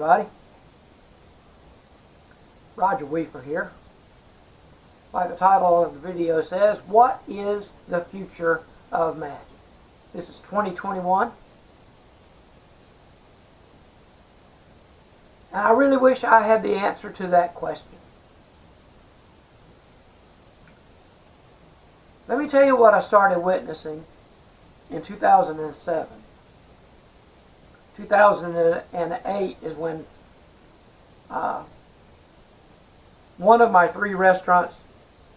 everybody. Roger Weafer here. Like the title of the video says, what is the future of magic? This is 2021. And I really wish I had the answer to that question. Let me tell you what I started witnessing in 2007. 2008 is when one of my 3 restaurants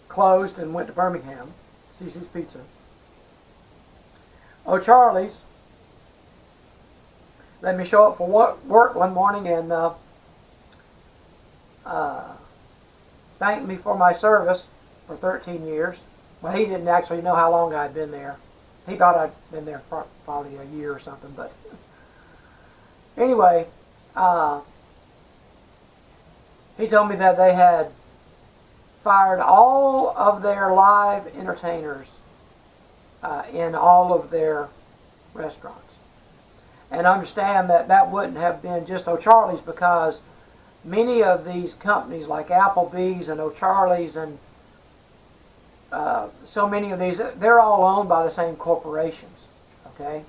closed and went to Birmingham, CC's Pizza. O'Charlie's let me show up for work one morning and thanked me for my service for 13 years. Well, he didn't actually know how long I'd been there. He thought I'd been there for probably a year or something, but anyway, he told me that they had fired all of their live entertainers in all of their restaurants. And understand that that wouldn't have been just O'Charlie's, because many of these companies like Applebee's and O'Charlie's and so many of these, they're all owned by the same corporations. Okay?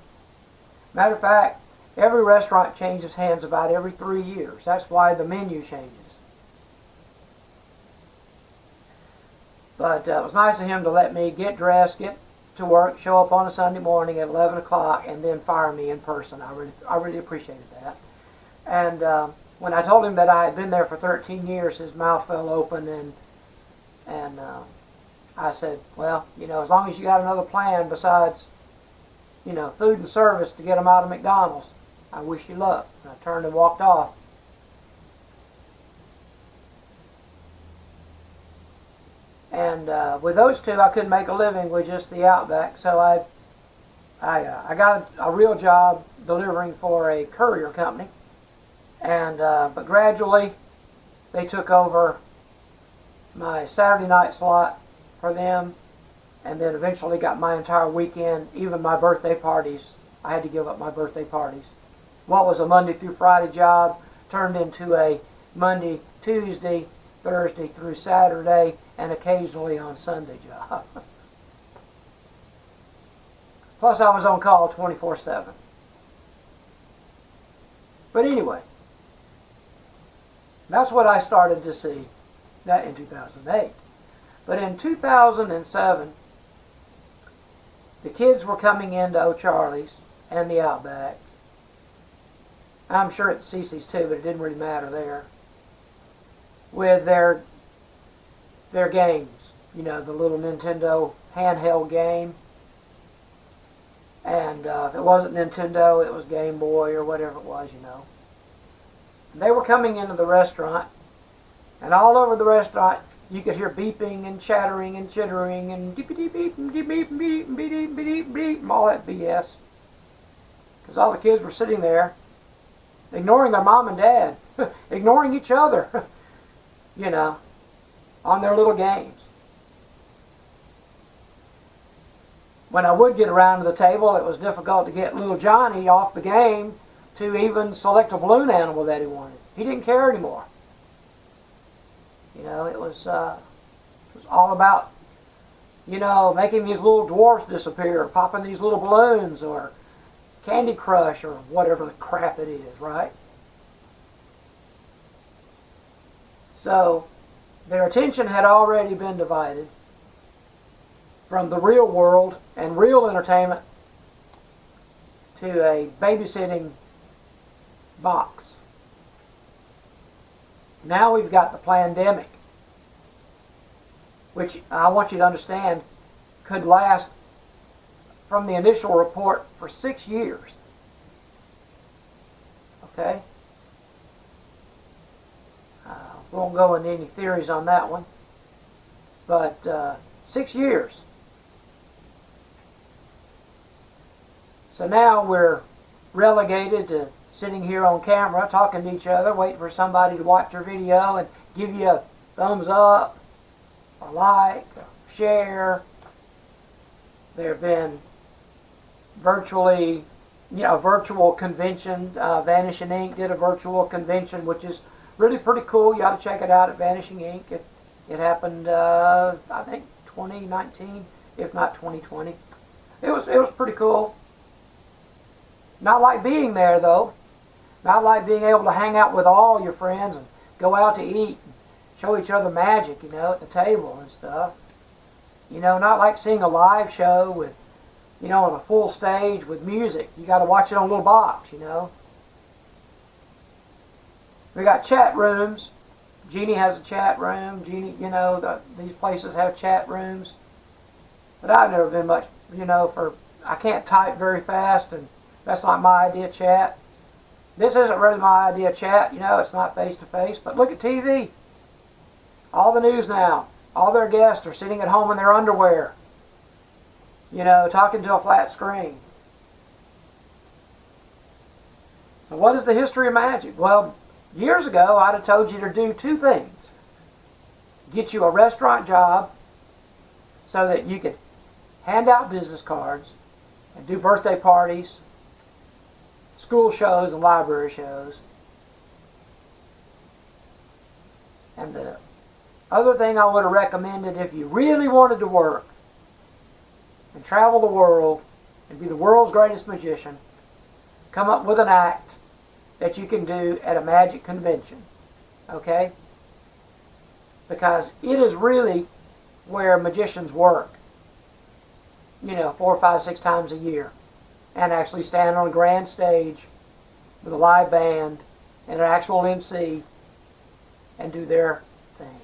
Matter of fact, every restaurant changes hands about every 3 years. That's why the menu changes. But it was nice of him to let me get dressed, get to work, show up on a Sunday morning at 11 o'clock, and then fire me in person. I really appreciated that. And when I told him that I had been there for 13 years, his mouth fell open, and I said, well, you know, as long as you got another plan besides, you know, food and service to get them out of McDonald's, I wish you luck. And I turned and walked off. And with those 2, I couldn't make a living with just the Outback, so I got a real job delivering for a courier company. And but gradually, they took over my Saturday night slot for them, and then eventually got my entire weekend, even my birthday parties. I had to give up my birthday parties. What was a Monday through Friday job turned into a Monday, Tuesday, Thursday through Saturday, and occasionally on Sunday job. Plus I was on call 24/7. But anyway, that's what I started to see that in 2008. But in 2007, the kids were coming into O'Charlie's and the Outback. I'm sure at CC's too, but it didn't really matter there. With their games, you know, the little Nintendo handheld game. And if it wasn't Nintendo, it was Game Boy or whatever it was, you know. They were coming into the restaurant, and all over the restaurant, you could hear beeping and chattering and chittering and beep beep beep beep beep beep beep beep beep beep and all that BS. Because all the kids were sitting there, ignoring their mom and dad, ignoring each other, you know, on their little games. When I would get around to the table, it was difficult to get little Johnny off the game to even select a balloon animal that he wanted. He didn't care anymore. You know, it was all about, you know, making these little dwarfs disappear, popping these little balloons, or Candy Crush, or whatever the crap it is, right? So, their attention had already been divided from the real world and real entertainment to a babysitting box. Now we've got the pandemic, which I want you to understand could last from the initial report for 6 years. Okay? We won't go into any theories on that one, but 6 years. So now we're relegated to sitting here on camera, talking to each other, waiting for somebody to watch your video and give you a thumbs up, or like, or share. There have been virtually a virtual convention. Vanishing Ink did a virtual convention, which is really pretty cool. You ought to check it out at Vanishing Ink. It happened, I think, 2019, if not 2020. It was pretty cool. Not like being there, though. Not like being able to hang out with all your friends and go out to eat and show each other magic, at the table and stuff. Not like seeing a live show with, on a full stage with music. You got to watch it on a little box, We got chat rooms. Jeannie has a chat room. Jeannie, these places have chat rooms. But I've never been much, I can't type very fast, and that's not my idea of chat. This isn't really my idea of chat, it's not face-to-face. But look at TV. All the news now, all their guests are sitting at home in their underwear, talking to a flat screen. So what is the history of magic? Well, years ago, I'd have told you to do two things. Get you a restaurant job so that you could hand out business cards and do birthday parties, school shows and library shows. And the other thing I would have recommended, if you really wanted to work and travel the world and be the world's greatest magician, come up with an act that you can do at a magic convention. Okay? Because it is really where magicians work. 4, 5, 6 times a year. And actually stand on a grand stage with a live band and an actual MC and do their thing.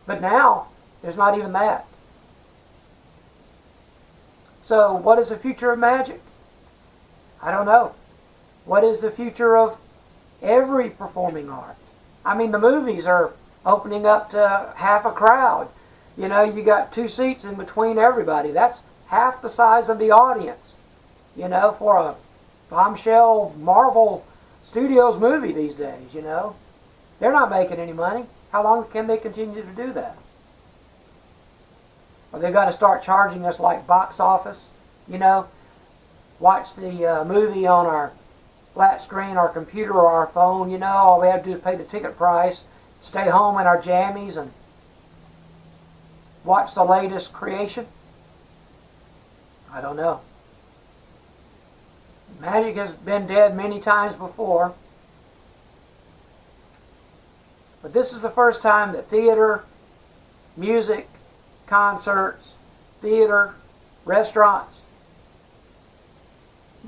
But now, there's not even that. So, what is the future of magic? I don't know. What is the future of every performing art? I mean, the movies are opening up to half a crowd. You got 2 seats in between everybody. That's half the size of the audience, for a bombshell Marvel Studios movie these days, They're not making any money. How long can they continue to do that? Are they going to start charging us like box office? Watch the movie on our flat screen, our computer, or our phone, all we have to do is pay the ticket price, stay home in our jammies, and watch the latest creation? I don't know. Magic has been dead many times before. But this is the first time that theater, music, concerts, theater, restaurants,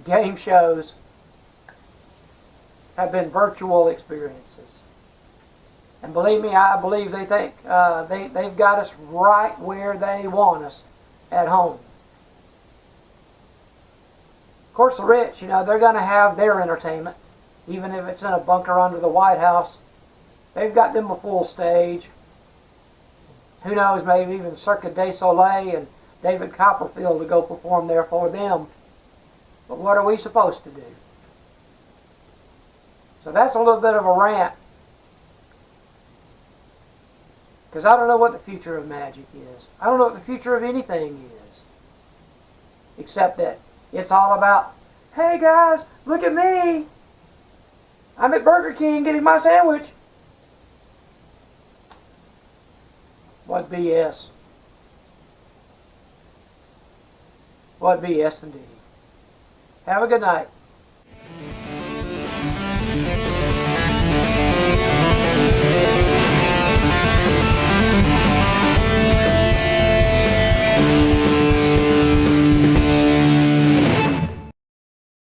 game shows have been virtual experiences. And believe me, I believe they think they've got us right where they want us, at home. Of course, the rich, they're going to have their entertainment, even if it's in a bunker under the White House. They've got them a full stage. Who knows, maybe even Cirque du Soleil and David Copperfield to go perform there for them. But what are we supposed to do? So that's a little bit of a rant. Because I don't know what the future of magic is. I don't know what the future of anything is. Except that it's all about, hey guys, look at me. I'm at Burger King getting my sandwich. What BS. What BS indeed. Have a good night.